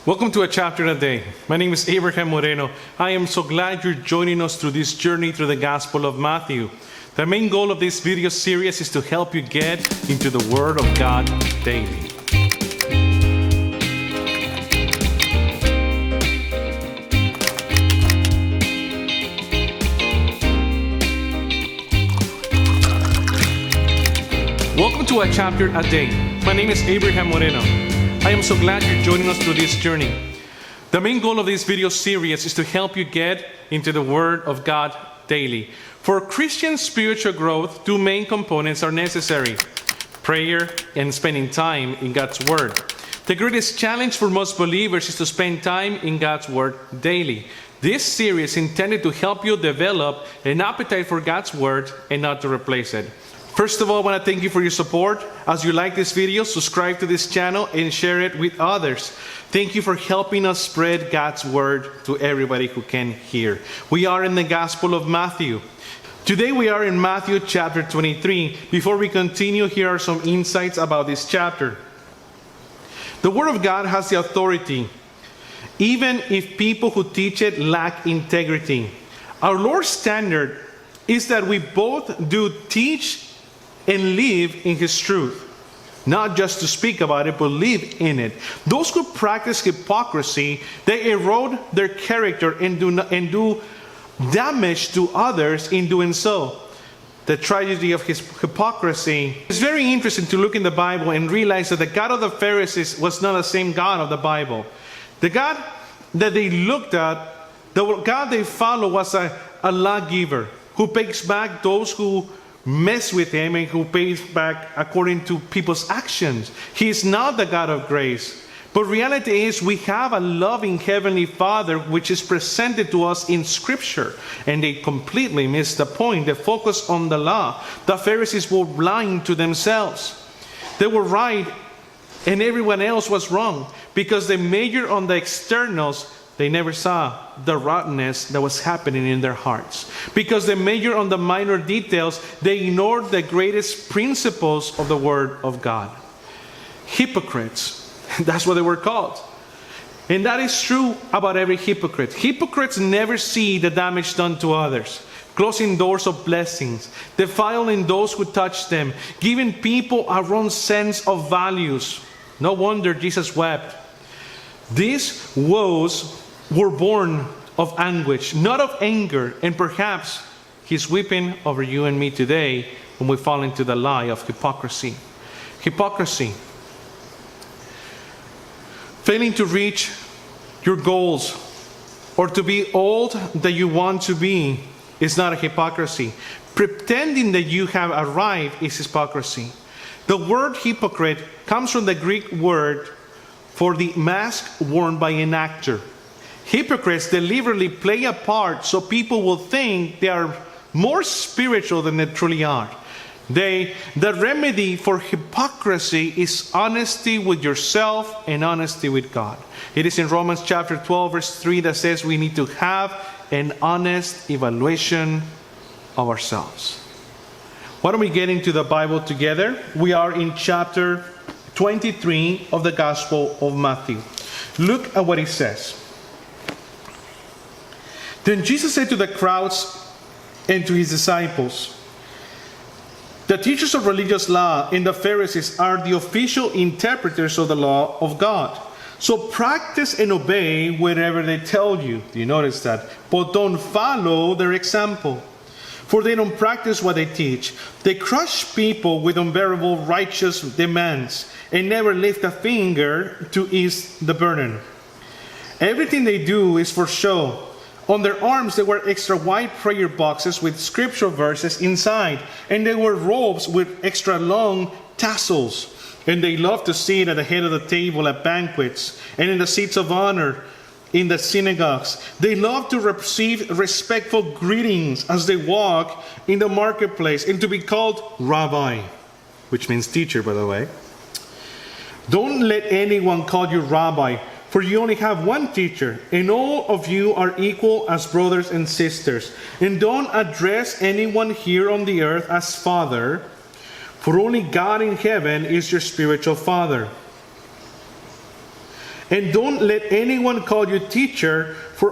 Welcome to A Chapter a Day. My name is Abraham Moreno. I am so glad you're joining us through this journey through the Gospel of Matthew. The main goal of this video series is to help you get into the Word of God daily. Welcome to A Chapter a Day. My name is Abraham Moreno. I am so glad you're joining us through this journey. The main goal of this video series is to help you get into the Word of God daily. For Christian spiritual growth, two main components are necessary: prayer and spending time in God's Word. The greatest challenge for most believers is to spend time in God's Word daily. This series is intended to help you develop an appetite for God's Word and not to replace it. First of all, I want to thank you for your support. As you like this video, subscribe to this channel and share it with others. Thank you for helping us spread God's Word to everybody who can hear. We are in the Gospel of Matthew. Today we are in Matthew chapter 23. Before we continue, here are some insights about this chapter. The Word of God has the authority, even if people who teach it lack integrity. Our Lord's standard is that we both do teach and live in His truth. Not just to speak about it, but live in it. Those who practice hypocrisy, they erode their character and do damage to others in doing so. The tragedy of his hypocrisy. It's very interesting to look in the Bible and realize that the God of the Pharisees was not the same God of the Bible. The God that they looked at, the God they followed was a lawgiver who pays back those who mess with Him and who pays back according to people's actions. He is not the God of grace. But reality is we have a loving Heavenly Father which is presented to us in Scripture. And they completely missed the point. They focused on the law. The Pharisees were blind to themselves. They were right and everyone else was wrong. Because they majored on the externals, they never saw the rottenness that was happening in their hearts. Because they majored on the minor details, they ignored the greatest principles of the Word of God. Hypocrites. That's what they were called. And that is true about every hypocrite. Hypocrites never see the damage done to others, closing doors of blessings, defiling those who touch them, giving people a wrong sense of values. No wonder Jesus wept. These woes were born of anguish, not of anger, and perhaps He's weeping over you and me today when we fall into the lie of hypocrisy. Hypocrisy. Failing to reach your goals or to be all that you want to be is not a hypocrisy. Pretending that you have arrived is hypocrisy. The word hypocrite comes from the Greek word for the mask worn by an actor. Hypocrites deliberately play a part so people will think they are more spiritual than they truly are. The remedy for hypocrisy is honesty with yourself and honesty with God. It is in Romans chapter 12 verse 3 that says we need to have an honest evaluation of ourselves. Why don't we get into the Bible together? We are in chapter 23 of the Gospel of Matthew. Look at what it says. Then Jesus said to the crowds and to His disciples, the teachers of religious law and the Pharisees are the official interpreters of the law of God. So practice and obey whatever they tell you. Do you notice that? But don't follow their example. For they don't practice what they teach. They crush people with unbearable righteous demands and never lift a finger to ease the burden. Everything they do is for show. On their arms they wear extra wide prayer boxes with scripture verses inside. And they wear robes with extra long tassels. And they love to sit at the head of the table at banquets and in the seats of honor in the synagogues. They love to receive respectful greetings as they walk in the marketplace and to be called rabbi, which means teacher, by the way. Don't let anyone call you rabbi, for you only have one teacher, and all of you are equal as brothers and sisters. And don't address anyone here on the earth as Father, for only God in heaven is your spiritual Father. And don't let anyone call you teacher, for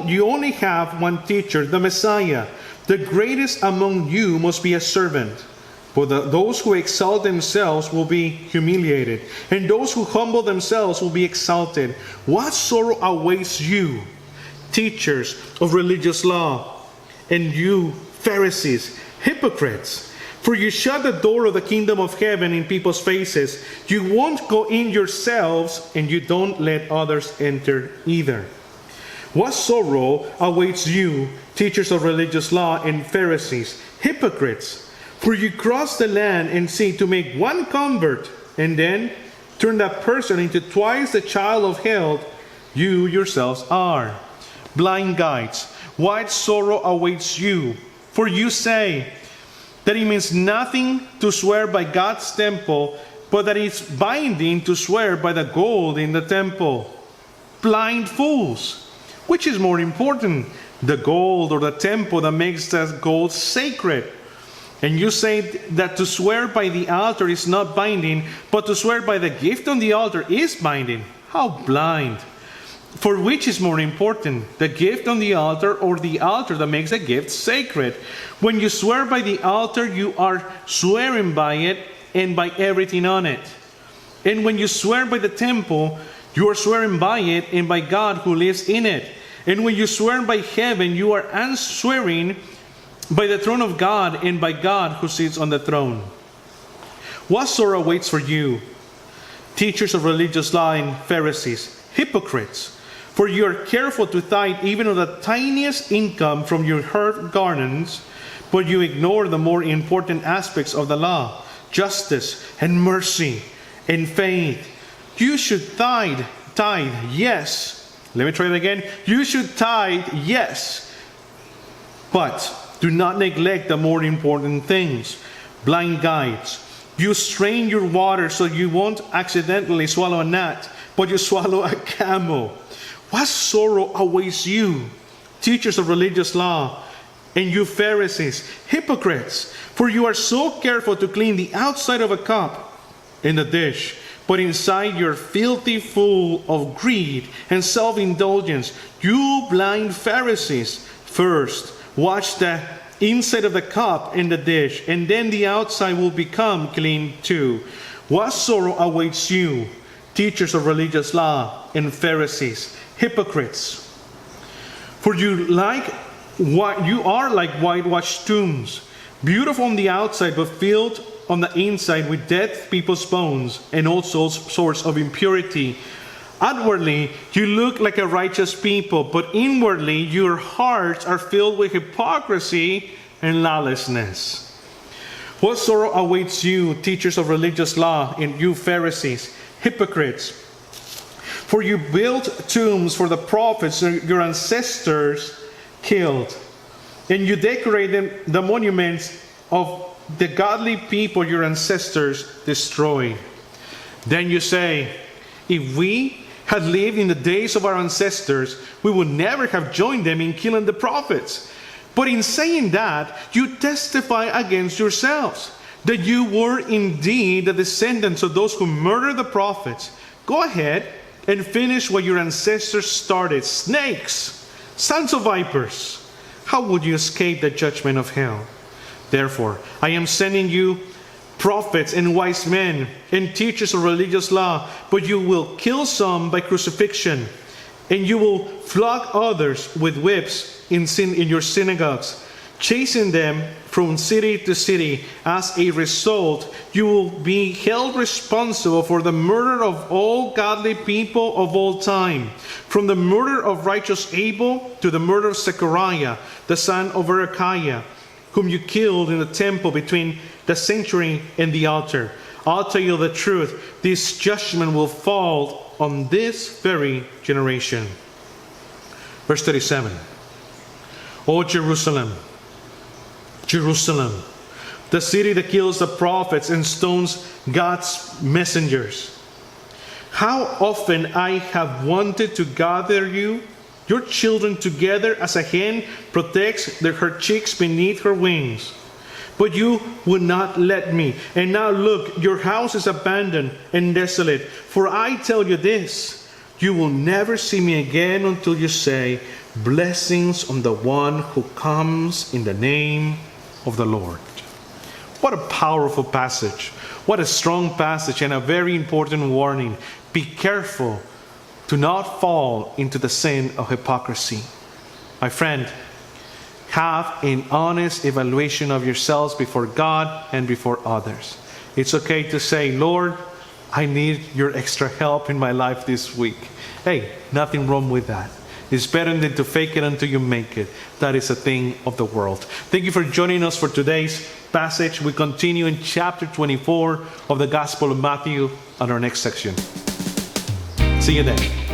you only have one teacher, the Messiah. The greatest among you must be a servant. For those who exalt themselves will be humiliated, and those who humble themselves will be exalted. What sorrow awaits you, teachers of religious law, and you, Pharisees, hypocrites! For you shut the door of the kingdom of heaven in people's faces. You won't go in yourselves, and you don't let others enter either. What sorrow awaits you, teachers of religious law and Pharisees, hypocrites! For you cross the land and sea to make one convert, and then turn that person into twice the child of hell you yourselves are. Blind guides, what sorrow awaits you? For you say that it means nothing to swear by God's temple, but that it's binding to swear by the gold in the temple. Blind fools! Which is more important, the gold or the temple that makes the gold sacred? And you say that to swear by the altar is not binding, but to swear by the gift on the altar is binding. How blind! For which is more important, the gift on the altar or the altar that makes the gift sacred? When you swear by the altar, you are swearing by it and by everything on it. And when you swear by the temple, you are swearing by it and by God who lives in it. And when you swear by heaven, you are unswearing by the throne of God and by God who sits on the throne. What sorrow awaits for you, teachers of religious law and Pharisees, hypocrites! For you are careful to tithe even of the tiniest income from your herb gardens, but you ignore the more important aspects of the law, justice and mercy and faith. You should tithe, yes. Let me try it again. You should tithe, yes. But do not neglect the more important things. Blind guides, you strain your water so you won't accidentally swallow a gnat, but you swallow a camel. What sorrow awaits you, teachers of religious law, and you Pharisees, hypocrites! For you are so careful to clean the outside of a cup and a dish, but inside you're filthy full of greed and self-indulgence. You blind Pharisees, first wash the inside of the cup and the dish, and then the outside will become clean too. What sorrow awaits you, teachers of religious law and Pharisees, hypocrites! For you are like whitewashed tombs, beautiful on the outside but filled on the inside with dead people's bones and all sorts of impurity. Outwardly you look like a righteous people, but inwardly your hearts are filled with hypocrisy and lawlessness. What sorrow awaits you, teachers of religious law, and you Pharisees, hypocrites! For you built tombs for the prophets your ancestors killed, and you decorated the monuments of the godly people your ancestors destroyed. Then you say, if we had lived in the days of our ancestors, we would never have joined them in killing the prophets. But in saying that, you testify against yourselves, that you were indeed the descendants of those who murdered the prophets. Go ahead and finish what your ancestors started. Snakes, sons of vipers, how would you escape the judgment of hell? Therefore, I am sending you prophets and wise men and teachers of religious law, but you will kill some by crucifixion, and you will flog others with whips in your synagogues, chasing them from city to city. As a result, you will be held responsible for the murder of all godly people of all time, from the murder of righteous Abel to the murder of Zechariah, the son of Berechiah, whom you killed in the temple between the sanctuary and the altar. I'll tell you the truth, this judgment will fall on this very generation. Verse 37. O Jerusalem, Jerusalem, the city that kills the prophets and stones God's messengers. How often I have wanted to gather you, your children, together as a hen protects her chicks beneath her wings. But you would not let me. And now look, your house is abandoned and desolate. For I tell you this, You will never see me again until you say, blessings on the one who comes in the name of the Lord. What a powerful passage. What a strong passage and a very important warning. Be careful to not fall into the sin of hypocrisy. My friend, have an honest evaluation of yourselves before God and before others. It's okay to say, Lord, I need your extra help in my life this week. Hey, nothing wrong with that. It's better than to fake it until you make it. That is a thing of the world. Thank you for joining us for today's passage. We continue in chapter 24 of the Gospel of Matthew on our next section. See you then.